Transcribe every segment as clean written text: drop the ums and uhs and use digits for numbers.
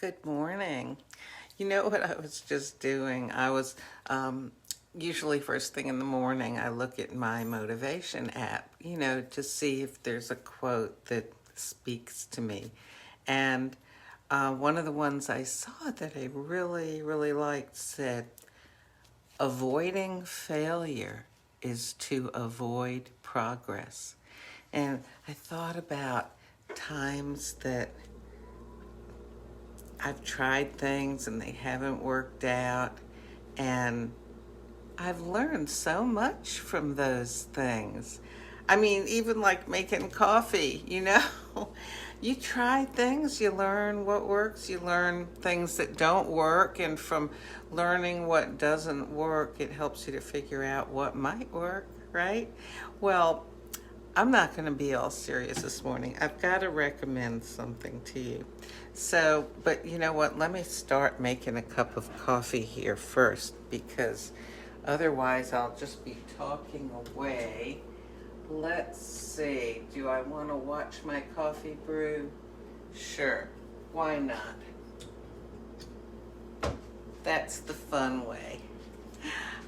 Good morning. You know what I was just doing? I was usually first thing in the morning, I look at my motivation app, to see if there's a quote that speaks to me. And one of the ones I saw that I really, really liked said, avoiding failure is to avoid progress. And I thought about times that I've tried things and they haven't worked out, and I've learned so much from those things. I mean, even like making coffee. You try things, you learn what works, you learn things that don't work, and from learning what doesn't work, it helps you to figure out what might work, right? Well, I'm not going to be all serious this morning. I've got to recommend something to you. So, but you know what? Let me start making a cup of coffee here first, because otherwise I'll just be talking away. Let's see. Do I want to watch my coffee brew? Sure. Why not? That's the fun way.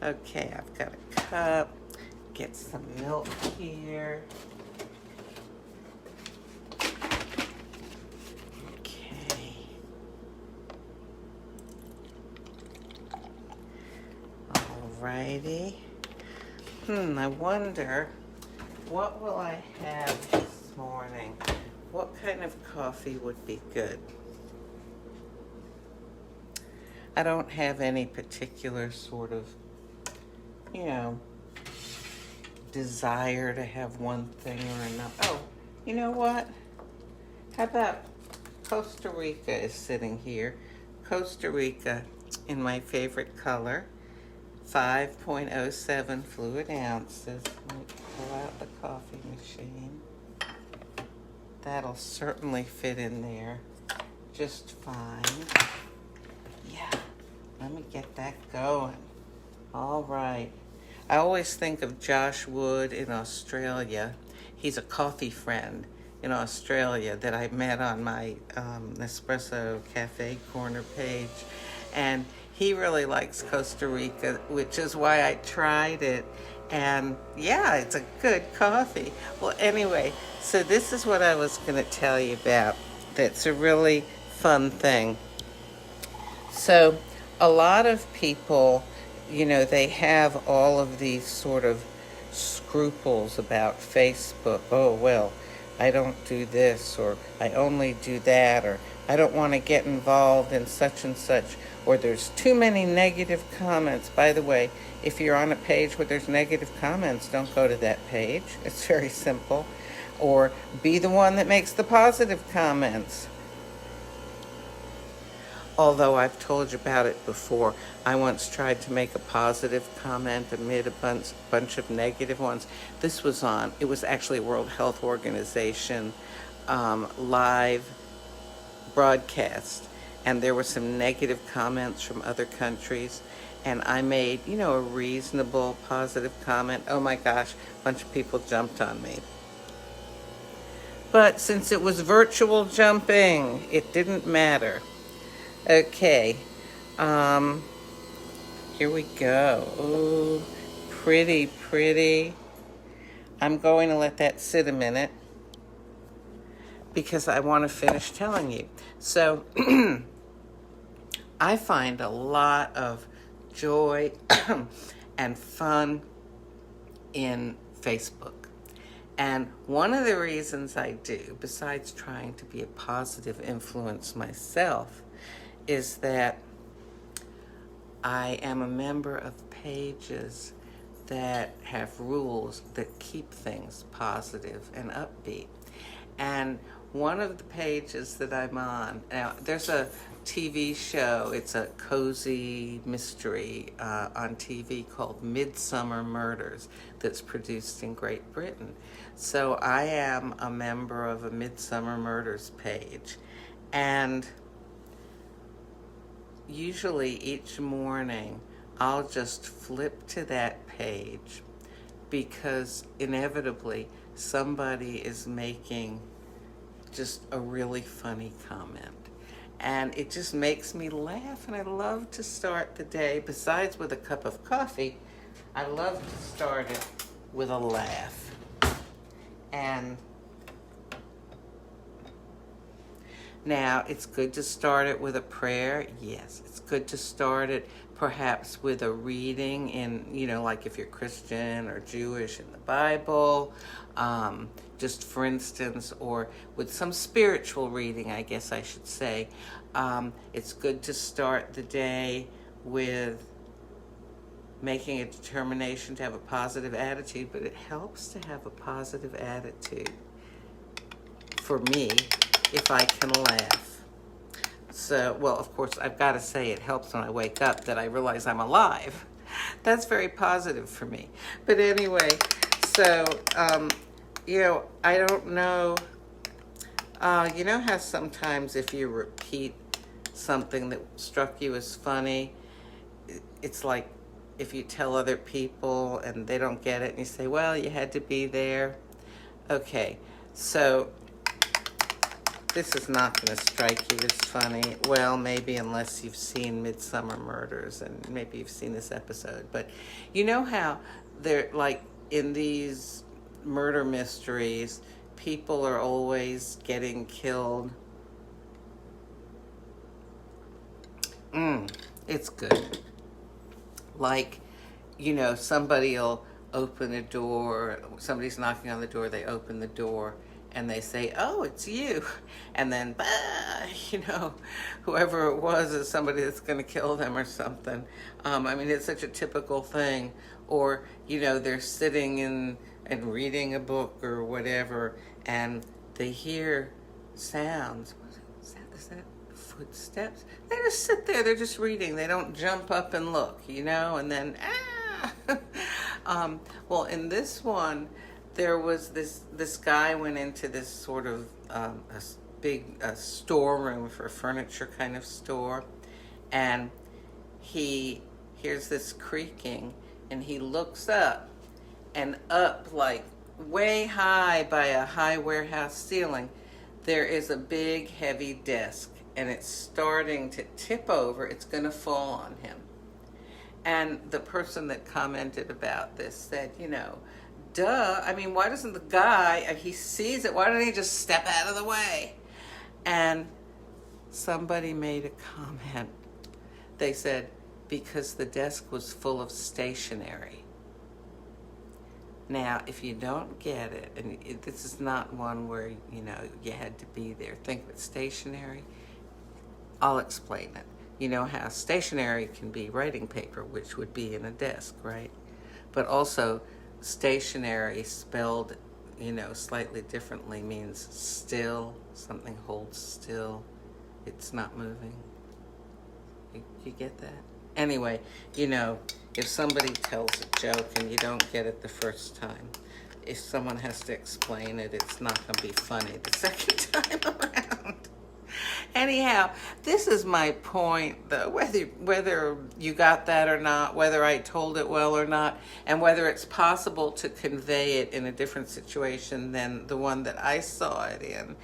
Okay, I've got a cup. Get some milk here. Okay. Alrighty. I wonder, what will I have this morning? What kind of coffee would be good? I don't have any particular sort of, desire to have one thing or another. Oh, you know what? How about Costa Rica is sitting here. Costa Rica in my favorite color, 5.07 fluid ounces. Let me pull out the coffee machine. That'll certainly fit in there just fine. Yeah, let me get that going. All right. I always think of Josh Wood in Australia. He's a coffee friend in Australia that I met on my Nespresso Cafe Corner page. And he really likes Costa Rica, which is why I tried it. And yeah, it's a good coffee. Well, anyway, so this is what I was going to tell you about. That's a really fun thing. So a lot of people, they have all of these sort of scruples about Facebook. Oh, well, I don't do this, or I only do that, or I don't want to get involved in such and such, or there's too many negative comments. By the way, if you're on a page where there's negative comments, don't go to that page. It's very simple. Or be the one that makes the positive comments. Although I've told you about it before, I once tried to make a positive comment amid a bunch of negative ones. It was actually a World Health Organization live broadcast, and there were some negative comments from other countries, and I made, a reasonable positive comment. Oh my gosh, a bunch of people jumped on me. But since it was virtual jumping, it didn't matter. Okay, here we go. Ooh, pretty, pretty. I'm going to let that sit a minute because I want to finish telling you. So, I find a lot of joy and fun in Facebook. And one of the reasons I do, besides trying to be a positive influence myself, is that I am a member of pages that have rules that keep things positive and upbeat. And one of the pages that I'm on, now there's a TV show, it's a cozy mystery on TV called Midsummer Murders that's produced in Great Britain. So I am a member of a Midsummer Murders page. And usually each morning I'll just flip to that page because inevitably somebody is making just a really funny comment. And it just makes me laugh, and I love to start the day, besides with a cup of coffee, I love to start it with a laugh. And now, it's good to start it with a prayer. Yes, it's good to start it perhaps with a reading in, like if you're Christian or Jewish in the Bible, just for instance, or with some spiritual reading, I guess I should say. It's good to start the day with making a determination to have a positive attitude, but it helps to have a positive attitude for me if I can laugh. So, well, of course, I've got to say it helps when I wake up that I realize I'm alive. That's very positive for me. But anyway, so, I don't know. You know how sometimes if you repeat something that struck you as funny, it's like if you tell other people and they don't get it and you say, well, you had to be there. Okay, so this is not going to strike you as funny. Well, maybe unless you've seen Midsomer Murders, and maybe you've seen this episode. But you know how they're like in these murder mysteries, people are always getting killed. It's good. Like, somebody will open a door, somebody's knocking on the door, they open the door, and they say, oh, it's you. And then, whoever it was is somebody that's going to kill them or something. It's such a typical thing. Or, they're sitting and reading a book or whatever, and they hear sounds. Is that footsteps? They just sit there, they're just reading. They don't jump up and look, and then, well, in this one, there was this guy went into this sort of a big storeroom for a furniture kind of store, and he hears this creaking, and he looks up, and up like way high by a high warehouse ceiling, there is a big heavy desk, and it's starting to tip over. It's going to fall on him. And the person that commented about this said, duh, why doesn't the guy, he sees it, why doesn't he just step out of the way? And somebody made a comment. They said, because the desk was full of stationery. Now, if you don't get it, and this is not one where, you had to be there, think of it stationery, I'll explain it. You know how stationery can be writing paper, which would be in a desk, right? But also, stationary spelled, slightly differently means still. Something holds still. It's not moving. You get that? Anyway, if somebody tells a joke and you don't get it the first time, if someone has to explain it, it's not going to be funny the second time around. Anyhow, this is my point, though, whether you got that or not, whether I told it well or not, and whether it's possible to convey it in a different situation than the one that I saw it in.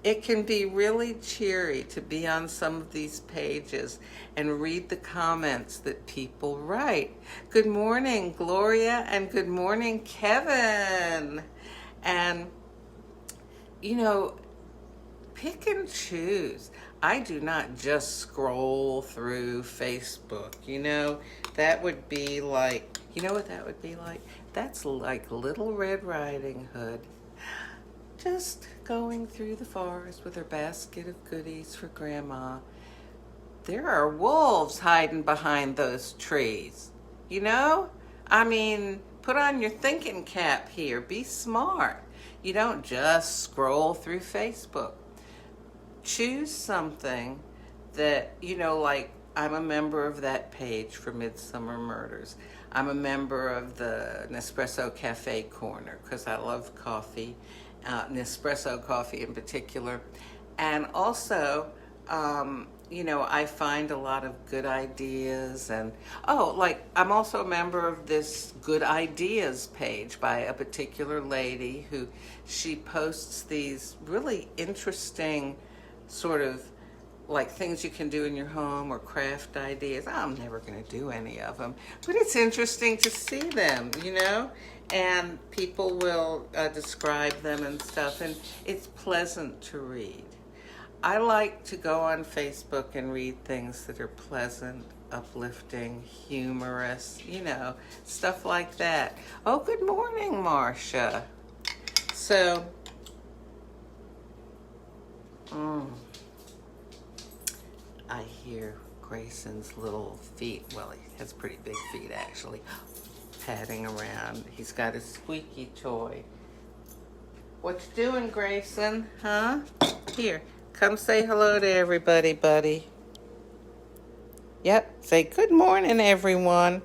It can be really cheery to be on some of these pages and read the comments that people write. Good morning, Gloria, and good morning, Kevin. And, pick and choose. I do not just scroll through Facebook, that would be like, what that would be like? That's like Little Red Riding Hood, just going through the forest with her basket of goodies for Grandma. There are wolves hiding behind those trees, put on your thinking cap here, be smart. You don't just scroll through Facebook. Choose something that, like I'm a member of that page for Midsomer Murders. I'm a member of the Nespresso Cafe Corner because I love coffee, Nespresso coffee in particular. And also, I find a lot of good ideas. And, I'm also a member of this Good Ideas page by a particular lady who she posts these really interesting sort of like things you can do in your home or craft ideas. I'm never going to do any of them, but it's interesting to see them, you know, and people will describe them and stuff, and it's pleasant to read. I like to go on Facebook and read things that are pleasant, uplifting, humorous, you know, stuff like that. Oh, good morning, Marcia. So, I hear Grayson's little feet. Well, he has pretty big feet, actually, padding around. He's got his squeaky toy. What you doing, Grayson? Huh? Here, come say hello to everybody, buddy. Yep, say good morning, everyone.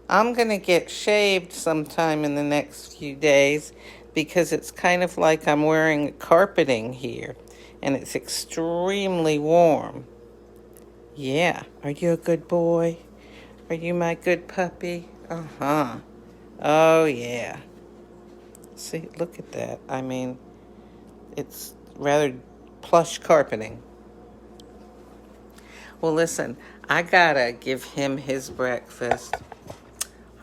I'm going to get shaved sometime in the next few days because it's kind of like I'm wearing carpeting here, and it's extremely warm. Yeah, are you a good boy? Are you my good puppy? Uh-huh. Oh, yeah. See, look at that. I mean, it's rather plush carpeting. Well, listen, I gotta give him his breakfast.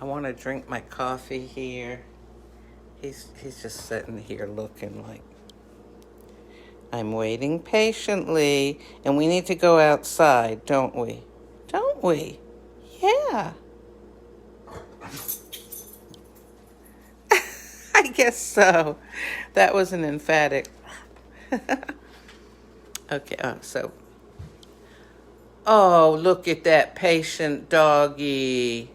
I want to drink my coffee here. He's just sitting here looking like, I'm waiting patiently, and we need to go outside, don't we? Don't we? Yeah. I guess so. That was an emphatic. Okay, oh, look at that patient doggy.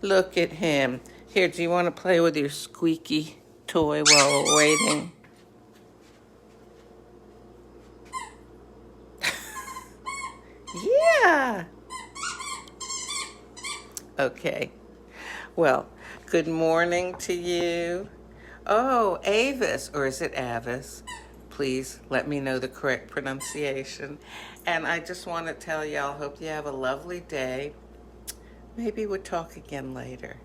Look at him. Here, do you want to play with your squeaky toy while we're waiting? Yeah. Okay. Well, good morning to you. Oh, Avis, or is it Avis? Please let me know the correct pronunciation. And I just want to tell y'all, hope you have a lovely day. Maybe we'll talk again later.